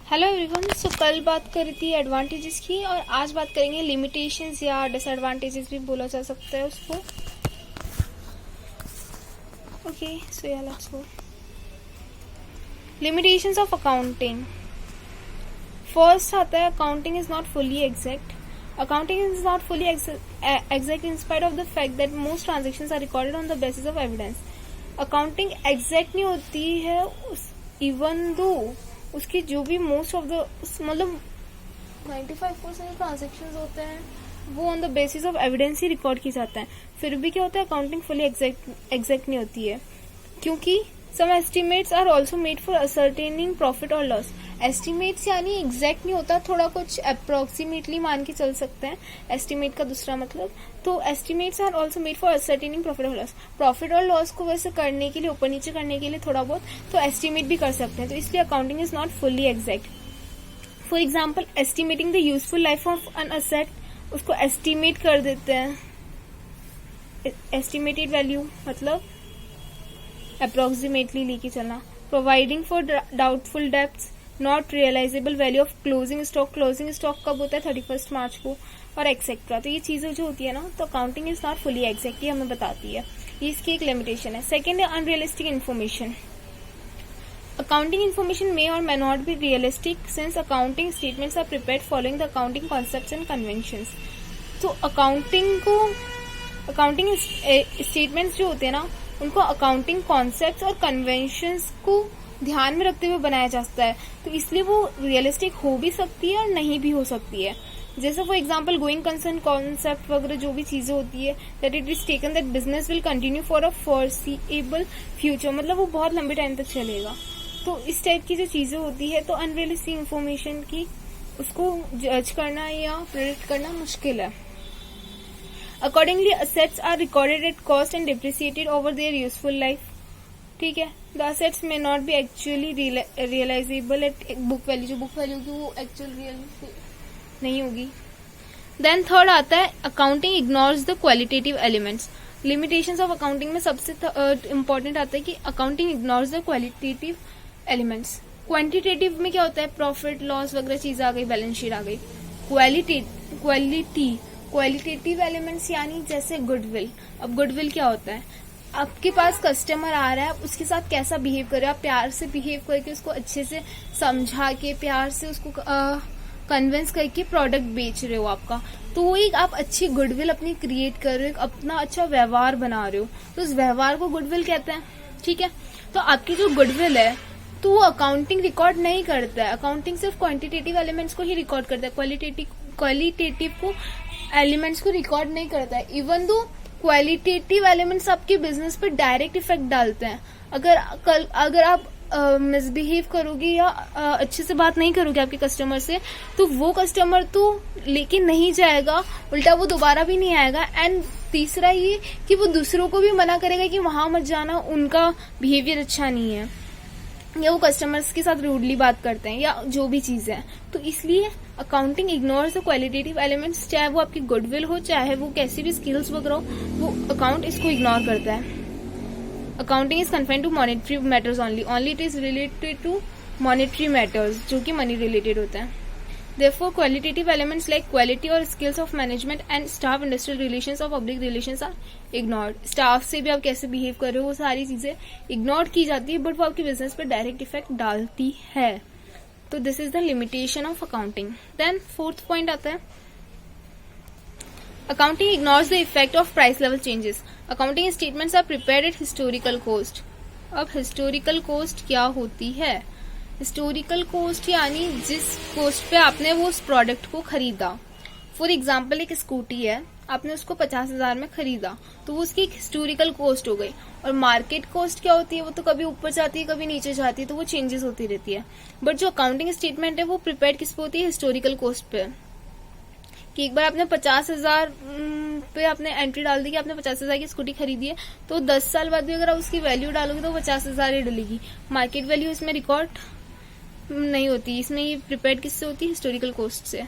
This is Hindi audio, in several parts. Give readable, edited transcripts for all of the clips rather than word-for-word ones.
Hello everyone. सो कल बात करी थी एडवांटेजेस की और आज बात करेंगे लिमिटेशंस या डिसएडवांटेजेस भी बोला जा सकता है उसको। ओके, सो या let's go. Limitations of accounting. First आता है accounting is not fully exact. Accounting is not fully exact in spite of the fact that most transactions are recorded on the basis of evidence. Accounting exact नहीं होती है even though उसकी जो भी most of the मतलब 95% ट्रांजेक्शन होते हैं वो on the basis of evidence he record की जाते हैं। फिर भी क्या होता है, अकाउंटिंग फुली एग्जैक्ट नहीं होती है क्योंकि some estimates are also made for ascertaining profit और लॉस। एस्टिमेट्स यानी एग्जैक्ट नहीं होता, थोड़ा कुछ अप्रोक्सीमेटली मान के चल सकते हैं। एस्टिमेट का दूसरा मतलब, तो estimates are also made for ascertaining profit और लॉस। प्रॉफिट और लॉस को वैसे करने के लिए, ऊपर नीचे करने के लिए थोड़ा बहुत तो एस्टिमेट भी कर सकते हैं, तो इसलिए accounting is not fully exact. For example, estimating the useful life of an asset, उसको एस्टिमेट कर देते हैं। एस्टिमेटेड वैल्यू मतलब अप्रोक्सीमेटली लेके चलना। Providing for doubtful debts, not realisable value of closing stock. Closing stock कब होता है, 31 मार्च को, और एक्सेट्रा। तो ये चीजें जो होती है ना, तो accounting is not fully exact, ये हमें बताती है। ये इसकी एक लिमिटेशन है। सेकेंड है unrealistic information. Accounting information may or may not be realistic since accounting statements are prepared following the accounting concepts and conventions. तो अकाउंटिंग स्टेटमेंट्स जो होते हैं ना, उनको अकाउंटिंग कॉन्सेप्ट्स और कन्वेंशंस को ध्यान में रखते हुए बनाया जाता है, तो इसलिए वो रियलिस्टिक हो भी सकती है और नहीं भी हो सकती है। जैसे for example going concern concept वगैरह जो भी चीजें होती है, that it is taken that business will continue for a foreseeable future, मतलब वो बहुत लंबे टाइम तक चलेगा। तो इस टाइप की जो चीजें होती है, तो अनरियलिस्टिक इंफॉर्मेशन की उसको जज करना या प्रेडिक्ट करना मुश्किल है। Accordingly assets are recorded at cost and depreciated over their useful life. ठीक है, the assets may not be actually realisable at book value, जो बुक वैल्यू की वो एक्चुअल रियल नहीं होगी। देन थर्ड आता है accounting ignores the qualitative elements. Limitations of accounting में सबसे इंपॉर्टेंट आता है कि accounting ignores the qualitative elements. Quantitative में क्या होता है, प्रॉफिट लॉस वगैरह चीज आ गई, बैलेंस शीट आ गई। क्वालिटेटिव एलिमेंट्स यानी जैसे गुडविल। अब गुडविल क्या होता है, आपके पास कस्टमर आ रहा है, आप उसके साथ कैसा बिहेव कर रहे हो, आप प्यार से बिहेव करके उसको अच्छे से समझा के प्यार से उसको कन्विंस करके प्रोडक्ट बेच रहे हो आपका, तो वो एक आप अच्छी गुडविल अपनी क्रिएट कर रहे हो, अपना अच्छा व्यवहार बना रहे हो, तो उस व्यवहार को गुडविल कहते हैं। ठीक है, तो आपकी जो गुडविल है तो वो अकाउंटिंग रिकॉर्ड नहीं करता है। अकाउंटिंग सिर्फ क्वांटिटेटिव एलिमेंट्स को ही रिकॉर्ड करता है, क्वालिटेटिव को एलिमेंट्स को रिकॉर्ड नहीं करता है। इवन दो क्वालिटेटिव एलिमेंट्स आपके बिजनेस पे डायरेक्ट इफेक्ट डालते हैं। अगर आप मिसबिहेव करोगे या अच्छे से बात नहीं करोगे आपके कस्टमर से, तो वो कस्टमर तो लेके नहीं जाएगा, उल्टा वो दोबारा भी नहीं आएगा। एंड तीसरा ये कि वो दूसरों को भी मना करेगा कि वहां मत जाना, उनका बिहेवियर अच्छा नहीं है, या वो कस्टमर्स के साथ रूडली बात करते हैं, या जो भी चीजें हैं। तो इसलिए accounting ignores the qualitative elements, चाहे वो आपकी गुडविल हो, चाहे वो कैसी भी स्किल्स वगैरह हो, वो अकाउंट इसको इग्नोर करता है। Accounting is confined to monetary matters only it is related to monetary matters, जो कि मनी रिलेटेड होते हैं। Therefore, qualitative elements like quality or skills of management and staff industrial relations or public relations are ignored. Staff से भी आप कैसे बिहेव कर रहे हो, वो सारी चीजें इग्नोर की जाती है, बट वो आपके बिजनेस पे डायरेक्ट इफेक्ट डालती है। तो this is the limitation of accounting. Then fourth point आता है accounting ignores the effect of price level changes. Accounting statements are prepared at historical cost. अब हिस्टोरिकल कॉस्ट क्या होती है, हिस्टोरिकल कॉस्ट यानी जिस कॉस्ट पे आपने वो उस प्रोडक्ट को खरीदा। फॉर एग्जाम्पल एक स्कूटी है, आपने उसको 50,000 में खरीदा, तो वो उसकी एक हिस्टोरिकल कॉस्ट हो गई। और मार्केट कॉस्ट क्या होती है, वो तो कभी ऊपर जाती है कभी नीचे जाती है, तो वो चेंजेस होती रहती है। बट जो अकाउंटिंग स्टेटमेंट है वो प्रिपेयर किस पे होती है, हिस्टोरिकल कॉस्ट पे। कि एक बार आपने 50,000 पे आपने एंट्री डाल दी कि आपने 50,000 की स्कूटी खरीदी है, तो 10 साल बाद भी अगर आप उसकी वैल्यू डालोगे तो 50,000 ही डलेगी। मार्केट वैल्यू इसमें रिकॉर्ड नहीं होती, इसमें ये प्रिपेयर्ड किससे होती है, हिस्टोरिकल कॉस्ट से।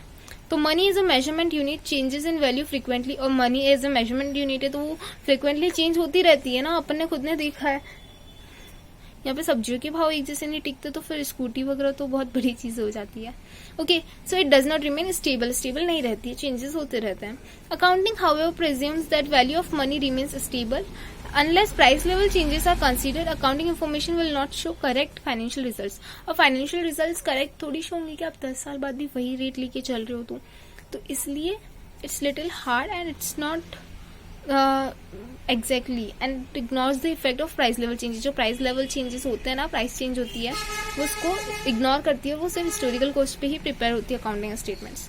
तो money is a measurement unit, changes in value frequently, और money as a measurement unit है तो वो फ्रिक्वेंटली चेंज होती रहती है ना, अपन ने खुद ने देखा है। यहाँ पे सब्जियों के भाव एक जैसे नहीं टिकते तो फिर स्कूटी वगैरह तो बहुत बड़ी चीज हो जाती है. Okay, so it does not remain stable. Stable नहीं रहती है, चेंजेस होते रहते हैं. Accounting however presumes that value of money remains stable. Unless price level changes are considered, accounting information will not show correct financial results. अब financial results correct थोड़ी शो होंगे कि आप 10 साल बाद भी वही रेट लेके चल रहे हो तो इसलिए it's little hard and it's not exactly and ignores the effect of price level changes. जो price level changes होते हैं ना, price change होती है वो उसको ignore करती है, वो सिर्फ historical cost पे ही prepare होती है accounting statements.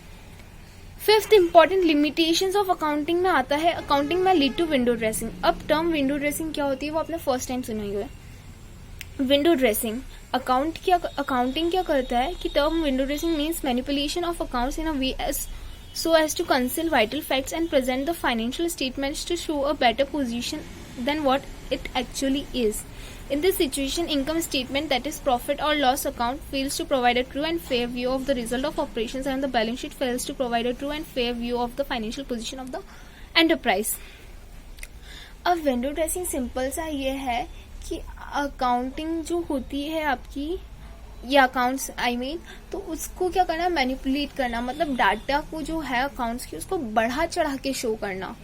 Fifth important limitations of accounting में आता है अकाउंटिंग में लीड टू विंडो ड्रेसिंग. अब टर्म विंडो ड्रेसिंग क्या होती है वो आपने फर्स्ट टाइम सुना ही है. विंडो ड्रेसिंग अकाउंटिंग क्या करता है कि term window dressing means manipulation of accounts in a way so as to conceal vital facts and present the financial statements to show a better position than what it actually is. In this situation, income statement, that is profit or loss account, fails to provide a true and fair view of the result of operations, and the balance sheet fails to provide a true and fair view of the financial position of the enterprise. अब विंडो ड्रेसिंग सिंपल सा ये है कि अकाउंटिंग जो होती है आपकी या अकाउंट्स तो उसको क्या करना, मैनिपुलेट करना, मतलब डाटा को जो है अकाउंट्स की उसको बढ़ा चढ़ा के शो करना.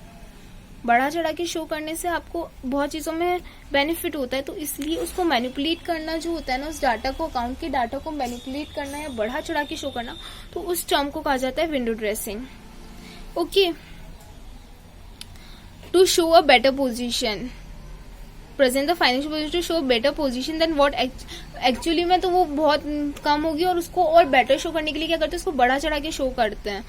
बढ़ा चढ़ा के शो करने से आपको बहुत चीजों में बेनिफिट होता है, तो इसलिए उसको मैनिपुलेट करना जो होता है ना, उस डाटा को, अकाउंट के डाटा को मैनिपुलेट करना या बढ़ा चढ़ा के शो करना, तो उस टर्म को कहा जाता है window dressing. Okay, to show a better position, present the financial position to show better position than what actually में, तो वो बहुत कम होगी और उसको और बेटर शो करने के लिए क्या करते हैं, उसको बढ़ा चढ़ा के शो करते हैं.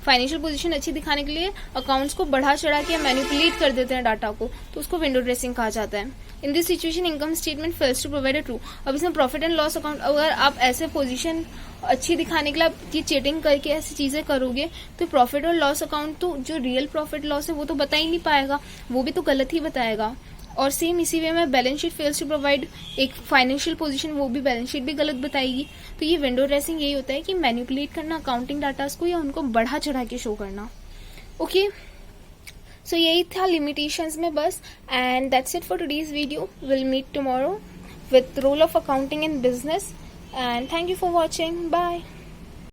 फाइनेंशियल पोजीशन अच्छी दिखाने के लिए अकाउंट्स को बढ़ा चढ़ा के मैनिपुलेट कर देते हैं डाटा को, तो उसको विंडो ड्रेसिंग कहा जाता है. In this situation income statement fails to provide a true. अब इसमें प्रॉफिट एंड लॉस अकाउंट, अगर आप ऐसे पोजीशन अच्छी दिखाने के लिए आप ये चीटिंग करके ऐसी चीजें करोगे तो प्रॉफिट और लॉस अकाउंट, तो जो रियल प्रॉफिट लॉस है वो तो बता ही नहीं पाएगा, वो भी तो गलत ही बताएगा. और सेम इसी वे में balance sheet fails to provide एक फाइनेंशियल पोजीशन, वो भी बैलेंस शीट भी गलत बताएगी. तो ये विंडो ड्रेसिंग यही होता है कि मैनिपुलेट करना अकाउंटिंग डाटास को या उनको बढ़ा चढ़ा के शो करना. ओके, सो यही था लिमिटेशंस में बस. And that's it for today's video. Will meet tomorrow with role of accounting in business. And thank you for watching. Bye.